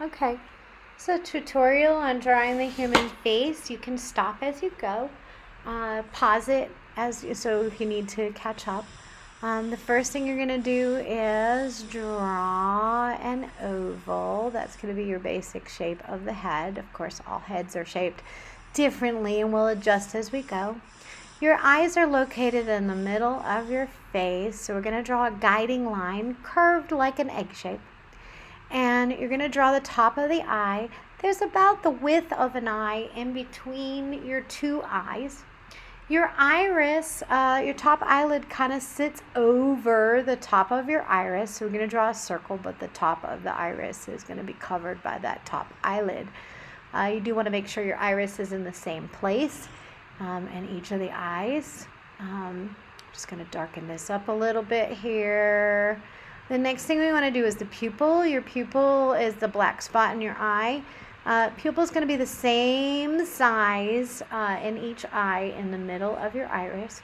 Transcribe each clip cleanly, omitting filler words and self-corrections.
Okay, so tutorial on drawing the human face. You can stop as you go, pause it so if you need to catch up. The first thing you're going to do is draw an oval. That's going to be your basic shape of the head. Of course, all heads are shaped differently and we'll adjust as we go. Your eyes are located in the middle of your face, so we're going to draw a guiding line curved like an egg shape. And you're going to draw the top of the eye. There's about the width of an eye in between your two eyes. Your iris, your top eyelid kind of sits over the top of your iris. So we're going to draw a circle, but the top of the iris is going to be covered by that top eyelid. You do want to make sure your iris is in the same place in each of the eyes. Just going to darken this up a little bit here. The next thing we want to do is the pupil. Your pupil is the black spot in your eye. Pupil is going to be the same size in each eye in the middle of your iris.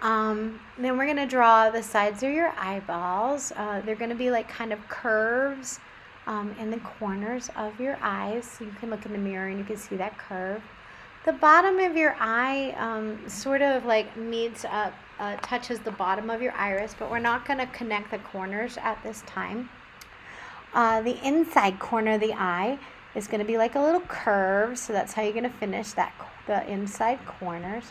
Then we're going to draw the sides of your eyeballs. They're going to be like kind of curves in the corners of your eyes. So you can look in the mirror and you can see that curve. The bottom of your eye sort of like meets up, touches the bottom of your iris, but we're not going to connect the corners at this time. The inside corner of the eye is going to be like a little curve, so that's how you're going to finish the inside corners.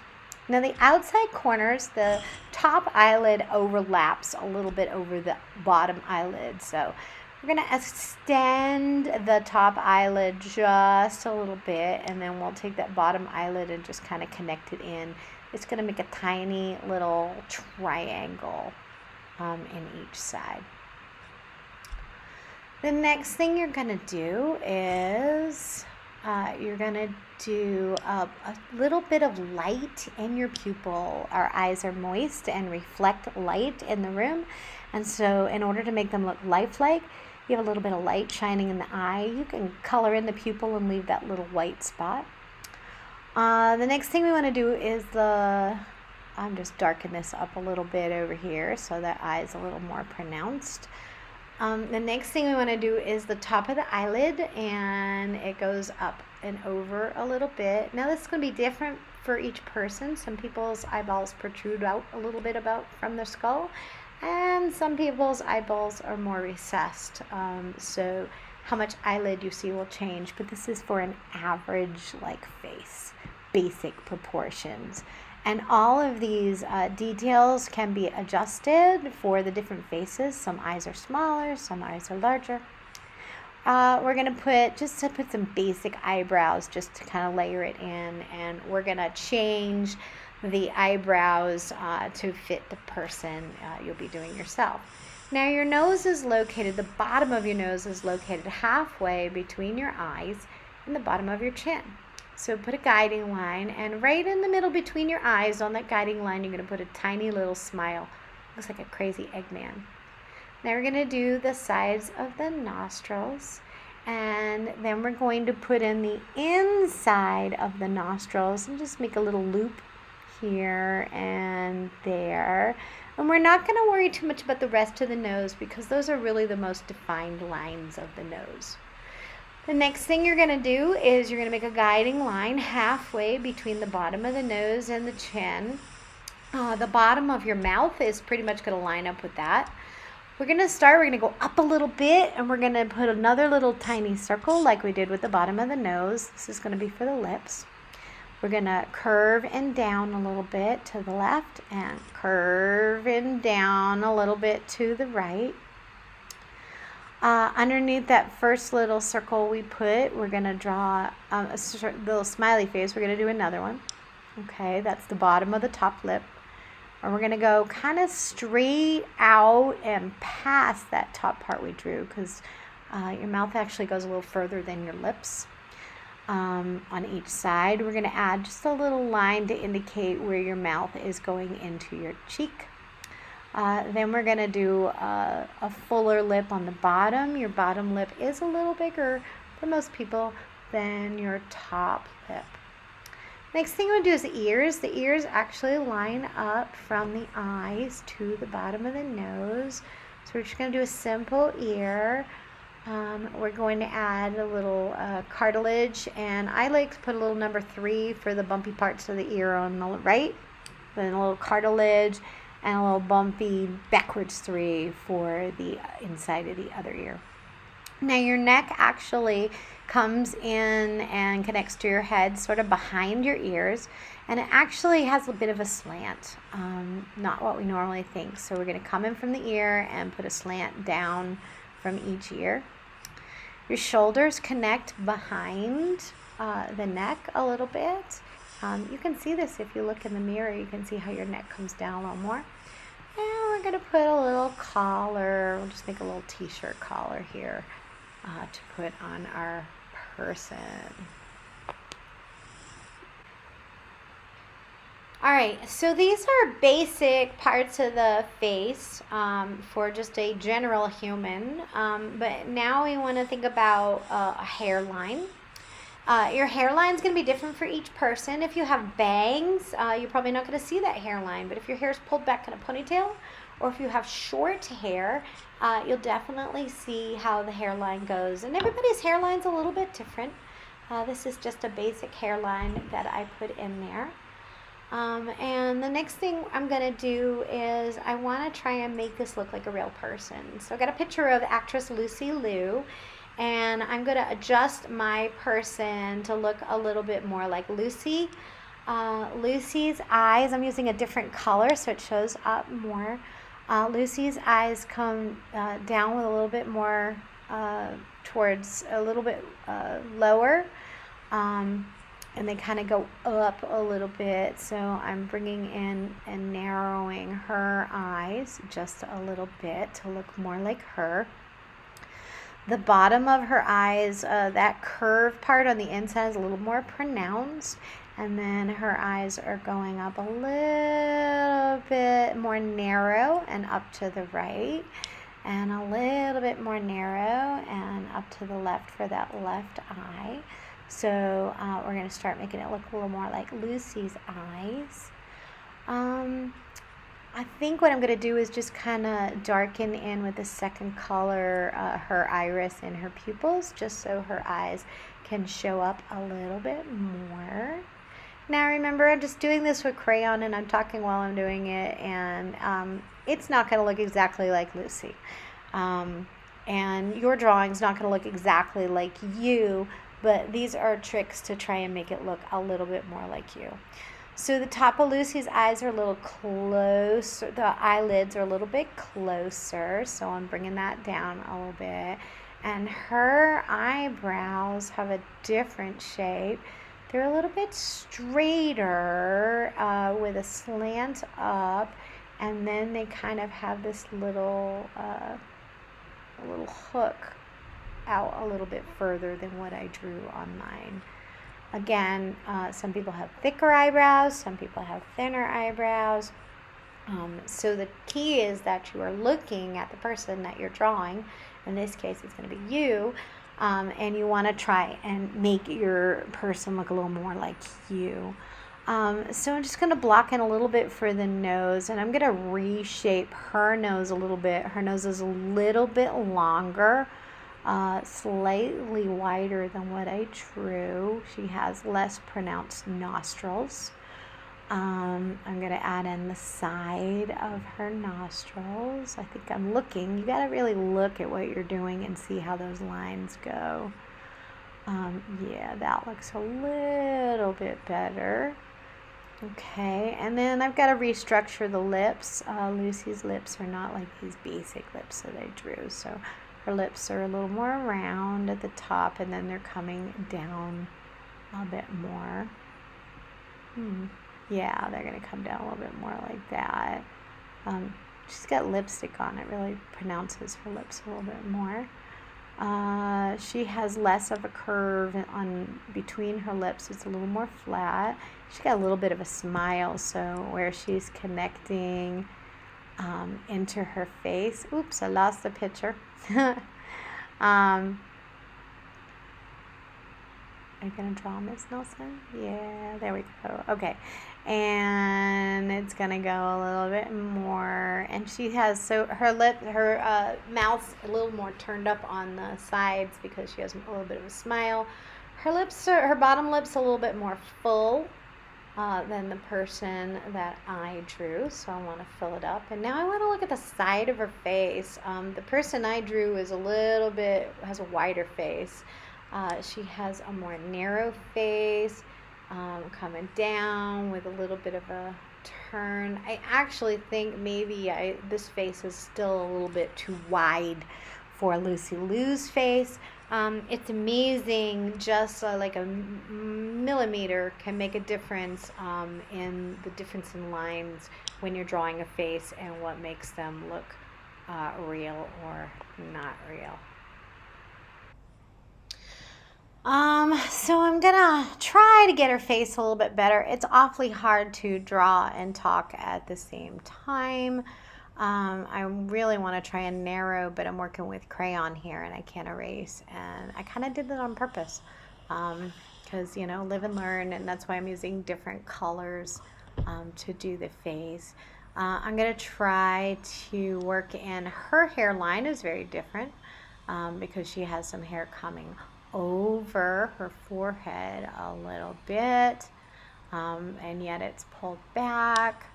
Now the outside corners, the top eyelid overlaps a little bit over the bottom eyelid, so we're going to extend the top eyelid just a little bit, and then we'll take that bottom eyelid and just kind of connect it in. It's going to make a tiny little triangle in each side. The next thing you're going to do is you're going to do a little bit of light in your pupil. Our eyes are moist and reflect light in the room, and so in order to make them look lifelike, you have a little bit of light shining in the eye. You can color in the pupil and leave that little white spot. The next thing we want to do is I'm just darken this up a little bit over here so that eye is a little more pronounced. The next thing we want to do is the top of the eyelid, and it goes up and over a little bit. Now this is going to be different for each person. Some people's eyeballs protrude out a little bit from the skull, and some people's eyeballs are more recessed. So how much eyelid you see will change, but this is for an average like face, basic proportions. And all of these details can be adjusted for the different faces. Some eyes are smaller, some eyes are larger. We're going to put some basic eyebrows just to kind of layer it in, and we're going to change the eyebrows to fit the person you'll be doing yourself. Now your nose is located, the bottom of your nose is located halfway between your eyes and the bottom of your chin. So put a guiding line, and right in the middle between your eyes on that guiding line, you're going to put a tiny little smile. Looks like a crazy Eggman. Now we're going to do the sides of the nostrils, and then we're going to put in the inside of the nostrils and just make a little loop here and there. And we're not going to worry too much about the rest of the nose because those are really the most defined lines of the nose. The next thing you're going to do is you're going to make a guiding line halfway between the bottom of the nose and the chin. The bottom of your mouth is pretty much going to line up with that. We're going to go up a little bit, and we're going to put another little tiny circle like we did with the bottom of the nose. This is going to be for the lips. We're going to curve and down a little bit to the left and curve and down a little bit to the right. Underneath that first little circle we put, we're going to draw a little smiley face. We're going to do another one. Okay, that's the bottom of the top lip. And we're going to go kind of straight out and past that top part we drew because your mouth actually goes a little further than your lips. On each side, we're going to add just a little line to indicate where your mouth is going into your cheek. Then we're going to do a fuller lip on the bottom. Your bottom lip is a little bigger for most people than your top lip. Next thing we'll do is the ears. The ears actually line up from the eyes to the bottom of the nose. So we're just going to do a simple ear. We're going to add a little cartilage, and I like to put a little number 3 for the bumpy parts of the ear on the right, then a little cartilage, and a little bumpy backwards 3 for the inside of the other ear. Now your neck actually comes in and connects to your head sort of behind your ears, and it actually has a bit of a slant, not what we normally think. So we're going to come in from the ear and put a slant down from each ear. Your shoulders connect behind the neck a little bit. You can see this if you look in the mirror. You can see how your neck comes down a little more. And we're going to put a little collar. We'll just make a little t-shirt collar here to put on our person. All right, so these are basic parts of the face for just a general human, but now we want to think about a hairline. Your hairline is going to be different for each person. If you have bangs, you're probably not going to see that hairline, but if your hair is pulled back in a ponytail, or if you have short hair, you'll definitely see how the hairline goes. And everybody's hairline is a little bit different. This is just a basic hairline that I put in there. And the next thing I'm going to do is I want to try and make this look like a real person. So I got a picture of actress Lucy Liu, and I'm going to adjust my person to look a little bit more like Lucy. Lucy's eyes, I'm using a different color so it shows up more. Lucy's eyes come down with a little bit more towards a little bit lower. And they kind of go up a little bit. So I'm bringing in and narrowing her eyes just a little bit to look more like her. The bottom of her eyes, that curved part on the inside is a little more pronounced. And then her eyes are going up a little bit more narrow and up to the right. And a little bit more narrow and up to the left for that left eye. So we're going to start making it look a little more like Lucy's eyes. I think what I'm going to do is just kind of darken in with the second color her iris and her pupils, just so her eyes can show up a little bit more. Now remember, I'm just doing this with crayon and I'm talking while I'm doing it, and it's not going to look exactly like Lucy. And your drawing's not going to look exactly like you, but these are tricks to try and make it look a little bit more like you. So the top of Lucy's eyes are a little close. The eyelids are a little bit closer, so I'm bringing that down a little bit. And her eyebrows have a different shape. They're a little bit straighter with a slant up, and then they kind of have this little hook out a little bit further than what I drew on mine. Again, some people have thicker eyebrows, some people have thinner eyebrows. So the key is that you are looking at the person that you're drawing. In this case, it's going to be you. And you want to try and make your person look a little more like you. So I'm just going to block in a little bit for the nose, and I'm going to reshape her nose a little bit. Her nose is a little bit longer. Slightly wider than what I drew. She has less pronounced nostrils. I'm going to add in the side of her nostrils. I think I'm looking. You got to really look at what you're doing and see how those lines go. Yeah, that looks a little bit better. Okay, and then I've got to restructure the lips. Lucy's lips are not like these basic lips that I drew, so her lips are a little more round at the top, and then they're coming down a bit more. Yeah, they're going to come down a little bit more like that. She's got lipstick on. It really pronounces her lips a little bit more. She has less of a curve on between her lips. It's a little more flat. She's got a little bit of a smile, so where she's connecting into her face. Oops, I lost the picture. Are you going to draw Miss Nelson? Yeah, there we go. Okay. And it's going to go a little bit more. And she has, so her mouth's a little more turned up on the sides because she has a little bit of a smile. Her bottom lip's a little bit more full than the person that I drew, so I want to fill it up. And now I want to look at the side of her face. The person I drew has a wider face. She has a more narrow face, coming down with a little bit of a turn. I actually think maybe this face is still a little bit too wide for Lucy Lou's face. It's amazing, just like a millimeter can make a difference in the difference in lines when you're drawing a face and what makes them look real or not real. So I'm gonna try to get her face a little bit better. It's awfully hard to draw and talk at the same time. I really want to try and narrow, but I'm working with crayon here and I can't erase. And I kind of did that on purpose because, live and learn. And that's why I'm using different colors to do the face. I'm going to try to work in her hairline is very different because she has some hair coming over her forehead a little bit. And yet it's pulled back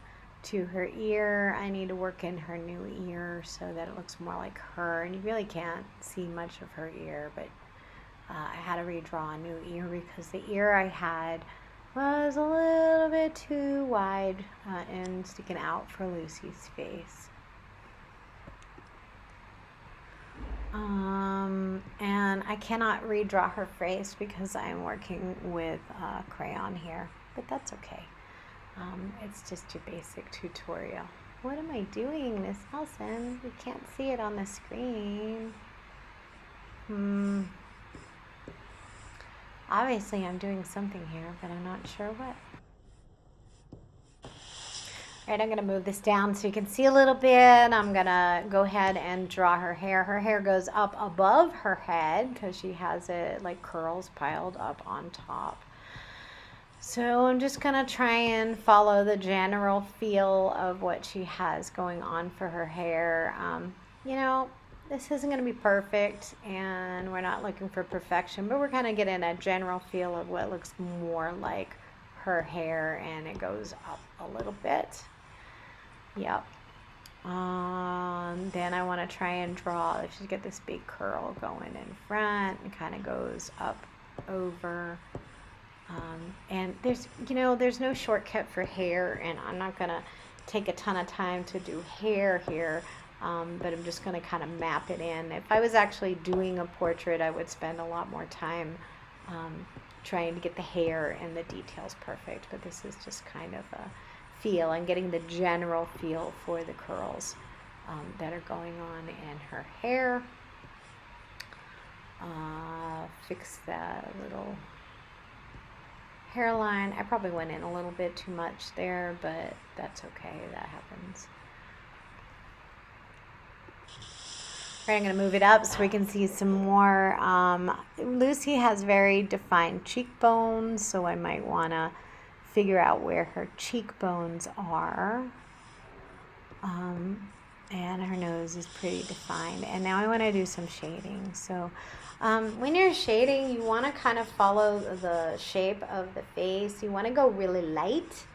to her ear. I need to work in her new ear so that it looks more like her, and you really can't see much of her ear, but I had to redraw a new ear because the ear I had was a little bit too wide and sticking out for Lucy's face. And I cannot redraw her face because I'm working with crayon here, but that's okay. It's just your basic tutorial. What am I doing, Miss Nelson? You can't see it on the screen. Obviously, I'm doing something here, but I'm not sure what. All right, I'm going to move this down so you can see a little bit. I'm going to go ahead and draw her hair. Her hair goes up above her head because she has it like curls piled up on top. So I'm just going to try and follow the general feel of what she has going on for her hair. This isn't going to be perfect, and we're not looking for perfection, but we're kind of getting a general feel of what looks more like her hair, and it goes up a little bit. Yep. Then I want to try and draw, if you get this big curl going in front, and kind of goes up over. And there's no shortcut for hair, and I'm not going to take a ton of time to do hair here, but I'm just going to kind of map it in. If I was actually doing a portrait, I would spend a lot more time trying to get the hair and the details perfect, but this is just kind of a feel. I'm getting the general feel for the curls that are going on in her hair. Fix that little hairline. I probably went in a little bit too much there, but that's okay. That happens. All right, I'm going to move it up so we can see some more. Lucy has very defined cheekbones, so I might want to figure out where her cheekbones are. And her nose is pretty defined. And now I want to do some shading. So when you're shading, you want to kind of follow the shape of the face. You want to go really light.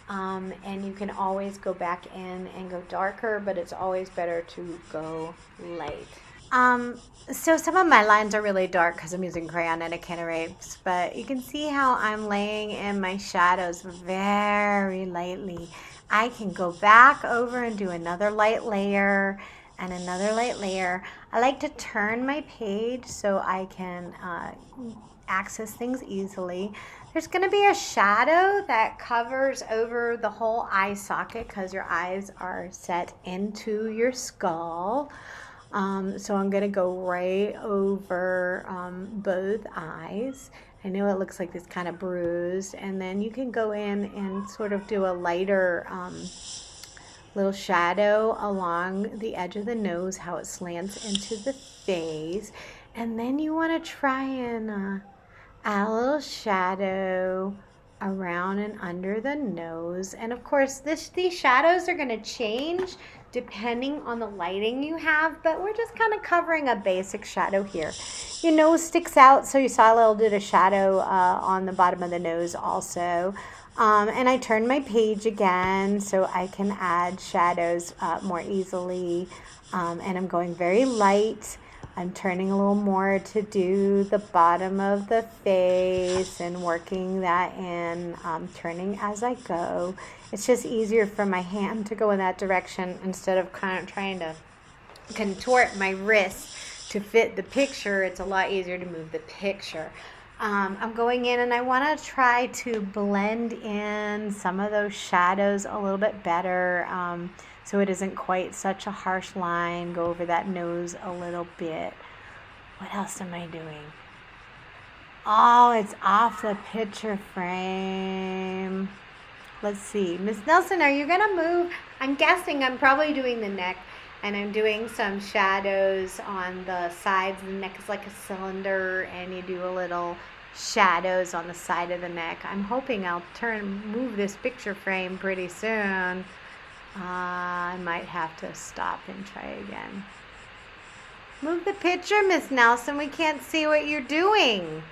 And you can always go back in and go darker, but it's always better to go light. So some of my lines are really dark because I'm using crayon and I can't erase, but you can see how I'm laying in my shadows very lightly. I can go back over and do another light layer and another light layer. I like to turn my page so I can access things easily. There's going to be a shadow that covers over the whole eye socket because your eyes are set into your skull. So I'm going to go right over both eyes. I know it looks like it's kind of bruised, and then you can go in and sort of do a lighter little shadow along the edge of the nose, how it slants into the face, and then you want to try and add a little shadow around and under the nose. And of course, these shadows are going to change depending on the lighting you have, but we're just kind of covering a basic shadow here. Your nose sticks out, so you saw a little bit of shadow on the bottom of the nose also. And I turned my page again so I can add shadows more easily. And I'm going very light. I'm turning a little more to do the bottom of the face and working that in, turning as I go. It's just easier for my hand to go in that direction instead of kind of trying to contort my wrist to fit the picture. It's a lot easier to move the picture. I'm going in and I want to try to blend in some of those shadows a little bit better. So it isn't quite such a harsh line. Go over that nose a little bit. What else am I doing? Oh, it's off the picture frame. Let's see. Miss Nelson, are you going to move? I'm guessing I'm probably doing the neck, and I'm doing some shadows on the sides. The neck is like a cylinder, and you do a little shadows on the side of the neck. I'm hoping I'll move this picture frame pretty soon. I might have to stop and try again. Move the picture, Miss Nelson. We can't see what you're doing.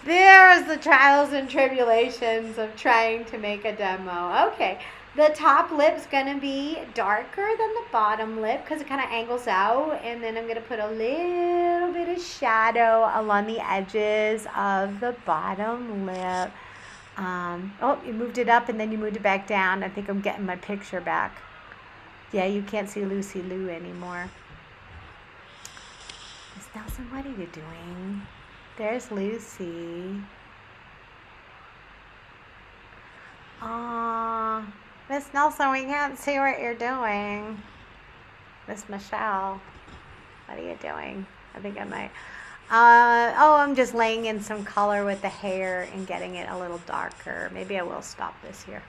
There's the trials and tribulations of trying to make a demo. Okay, the top lip's going to be darker than the bottom lip because it kind of angles out. And then I'm going to put a little bit of shadow along the edges of the bottom lip. Oh, you moved it up and then you moved it back down. I think I'm getting my picture back. Yeah, you can't see Lucy Lou anymore. Miss Nelson, what are you doing? There's Lucy. Aw, Miss Nelson, we can't see what you're doing. Miss Michelle, what are you doing? I think I might. I'm just laying in some color with the hair and getting it a little darker. Maybe I will stop this here.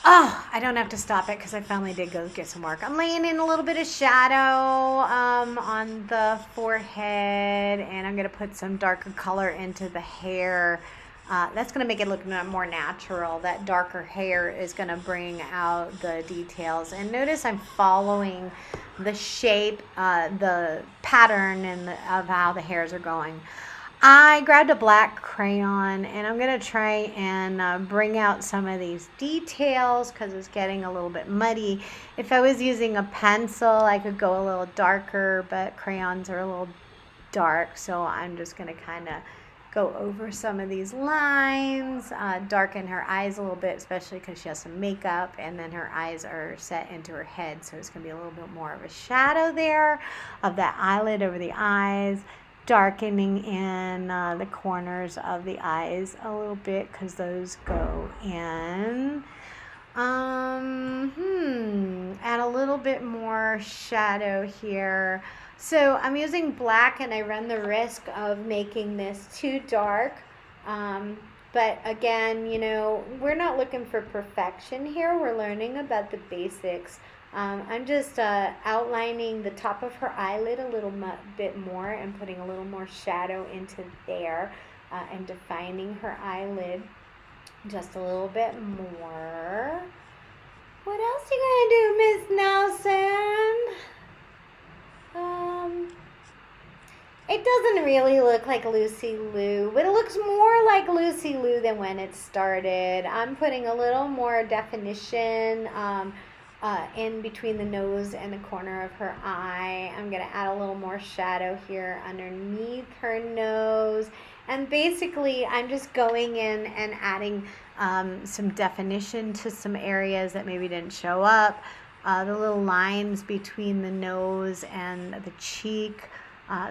Oh, I don't have to stop it because I finally did go get some work. I'm laying in a little bit of shadow on the forehead, and I'm going to put some darker color into the hair. That's going to make it look more natural. That darker hair is going to bring out the details. And notice I'm following the shape, the pattern of how the hairs are going. I grabbed a black crayon and I'm going to try and bring out some of these details because it's getting a little bit muddy. If I was using a pencil, I could go a little darker, but crayons are a little dark, so I'm just going to kind of go over some of these lines, darken her eyes a little bit, especially because she has some makeup, and then her eyes are set into her head, so it's going to be a little bit more of a shadow there of that eyelid over the eyes. Darkening in the corners of the eyes a little bit because those go in. Add a little bit more shadow here. So I'm using black and I run the risk of making this too dark. But again, we're not looking for perfection here. We're learning about the basics. I'm just outlining the top of her eyelid a little bit more and putting a little more shadow into there and defining her eyelid just a little bit more. What else you gonna do, Miss Nelson? It doesn't really look like Lucy Lou, but it looks more like Lucy Lou than when it started. I'm putting a little more definition in between the nose and the corner of her eye. I'm going to add a little more shadow here underneath her nose. And basically, I'm just going in and adding some definition to some areas that maybe didn't show up. The little lines between the nose and the cheek.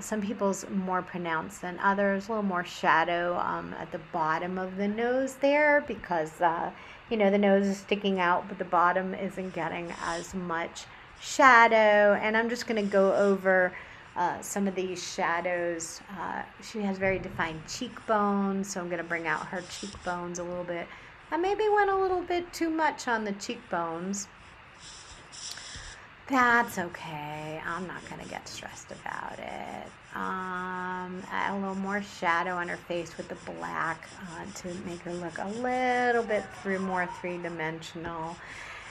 Some people's more pronounced than others. A little more shadow at the bottom of the nose there because the nose is sticking out, but the bottom isn't getting as much shadow. And I'm just going to go over some of these shadows. She has very defined cheekbones, so I'm going to bring out her cheekbones a little bit. I maybe went a little bit too much on the cheekbones. That's okay. I'm not going to get stressed about it. Add a little more shadow on her face with the black to make her look a little bit more three-dimensional.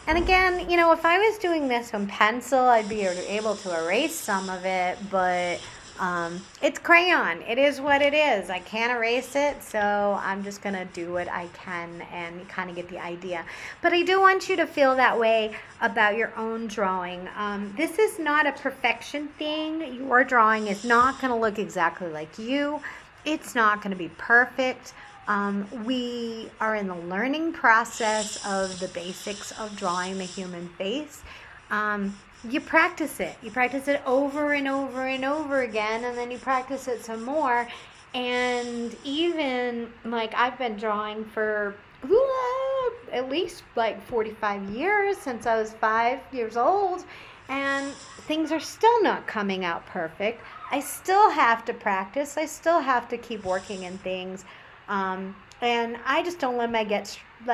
And again, you know, if I was doing this on pencil, I'd be able to erase some of it, but it's crayon. It is what it is. I can't erase it, so I'm just going to do what I can and kind of get the idea. But I do want you to feel that way about your own drawing. This is not a perfection thing. Your drawing is not going to look exactly like you. It's not going to be perfect. We are in the learning process of the basics of drawing the human face. You practice it. You practice it over and over and over again, and then you practice it some more. And even like I've been drawing for at least like 45 years, since I was 5 years old, and things are still not coming out perfect. I still have to practice. I still have to keep working in things. And I just don't let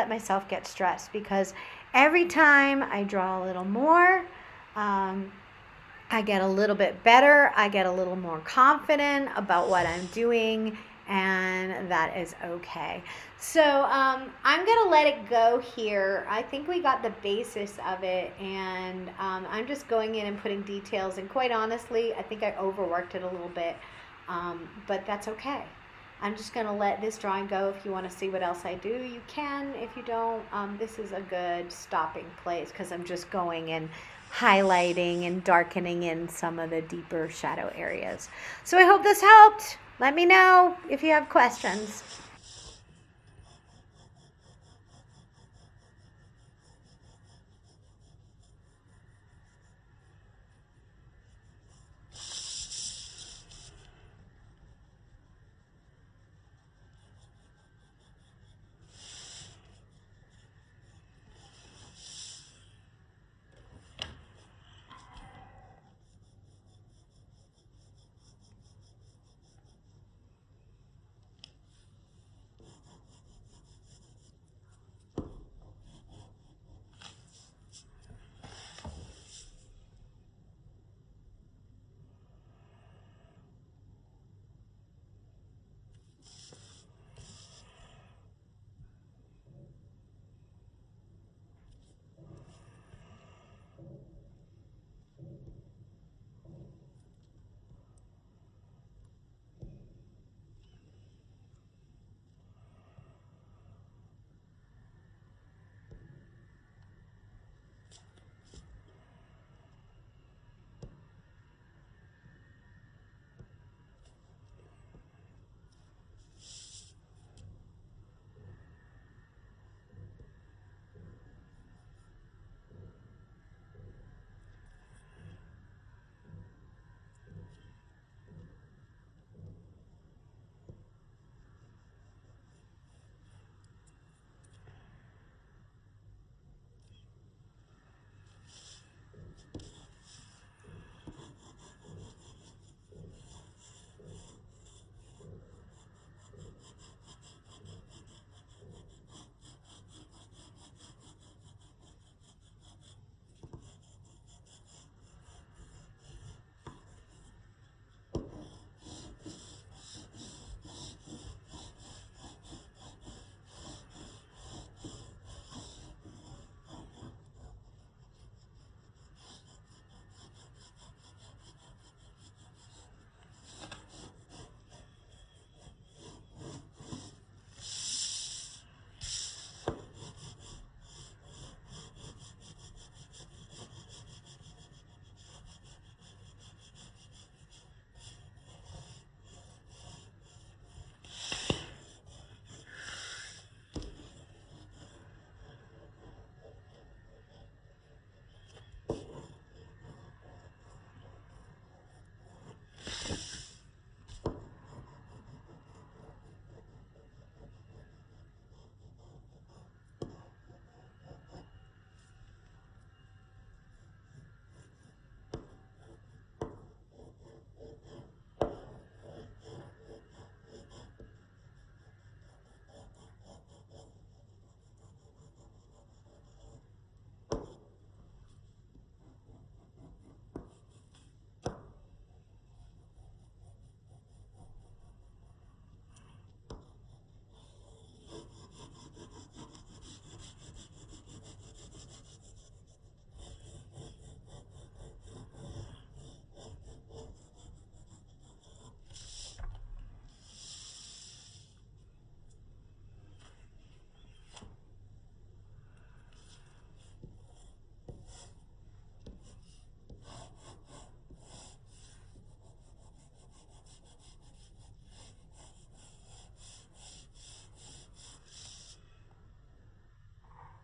myself get stressed, because every time I draw a little more, I get a little bit better. I get a little more confident about what I'm doing, and that is okay. So I'm going to let it go here. I think we got the basis of it, and I'm just going in and putting details. And quite honestly, I think I overworked it a little bit, but that's okay. I'm just going to let this drawing go. If you want to see what else I do, you can. If you don't, this is a good stopping place, because I'm just going and highlighting and darkening in some of the deeper shadow areas. So I hope this helped. Let me know if you have questions.